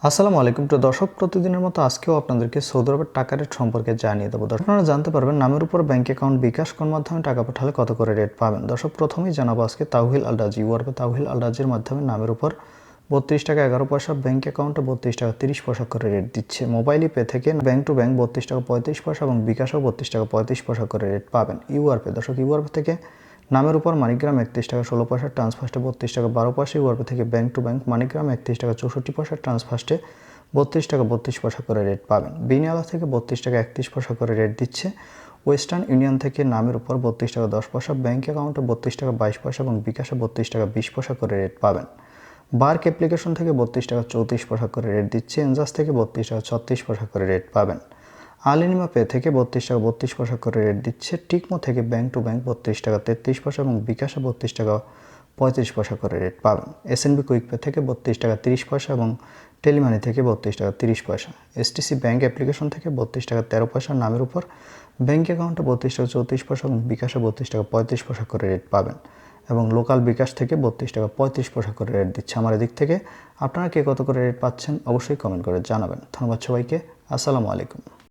আসসালামু আলাইকুম। তো দর্শক, প্রতিদিনের মতো আজকেও আপনাদেরকে সৌদি আরবের টাকা রেট সম্পর্কে জানিয়ে দেবো। দর্শক, আপনারা জানতে পারবেন নামের উপর ব্যাংক অ্যাকাউন্ট বিকাশ কোন মাধ্যমে টাকা পাঠালে কত করে রেট পাবেন। দর্শক, প্রথমেই জানাবো আজকে তাওহিল আল রাজি ওয়ার্বে তাওহিল আল রাজির মাধ্যমে নামের উপর 32 টাকা 11 পয়সা, ব্যাংক অ্যাকাউন্টে 32 টাকা 30 পয়সা করে রেট দিচ্ছে। মোবাইল পে থেকে ব্যাংক টু ব্যাংক 32 টাকা 35 পয়সা এবং বিকাশও 32 টাকা 35 পয়সা করে রেট পাবেন। ইউআরপে দর্শক, ইউআরপে থেকে নামের উপর মানিগ্রাম 31 টাকা 16 পয়সা, ট্রান্সফার্স্টে 32 টাকা 12 পয়সা। ইউআরপে থেকে ব্যাংক টু ব্যাংক মানিগ্রাম 31 টাকা 64 পয়সা, ট্রান্সফার্স্টে 32 টাকা 32 পয়সা করে রেট পাবেন। বিনিয়ালা থেকে 32 টাকা 31 পয়সা করে রেট দিচ্ছে। ওয়েস্টার্ন ইউনিয়ন থেকে নামের উপর 32 টাকা 10 পয়সা, ব্যাংক অ্যাকাউন্টে 32 টাকা 22 পয়সা এবং বিকাশে 32 টাকা 20 পয়সা করে রেট পাবেন। বার্ক অ্যাপ্লিকেশন থেকে 32 টাকা 34 পয়সা করে রেট দিচ্ছে। এনজাস থেকে 32 টাকা 36 পয়সা করে রেট পাবেন। আলিনিমা পে থেকে 32 টাকা 32 পয়সা করে রেট দিচ্ছে। টিকমো থেকে ব্যাংক টু ব্যাংক 32 টাকা 33 পয়সা এবং বিকাশে 32 টাকা 35 পয়সা করে রেট পাবেন। এসএনবি কুইক পে থেকে 32 টাকা 30 পয়সা এবং টেলিমানি থেকে 32 টাকা 30 পয়সা। এসটিসি ব্যাংক অ্যাপ্লিকেশন থেকে 32 টাকা 13 পয়সা নামের উপর, ব্যাংক অ্যাকাউন্টে 32 টাকা 34 পয়সা এবং বিকাশে 32 টাকা 35 পয়সা করে রেট পাবেন। এবং লোকাল বিকাশ থেকে 32 টাকা 35 পয়সা করে রেট দিচ্ছে। আমার এদিক থেকে আপনারা কে কত করে রেট পাচ্ছেন অবশ্যই কমেন্ট করে জানাবেন। ধন্যবাদ সবাইকে। আসসালামু আলাইকুম।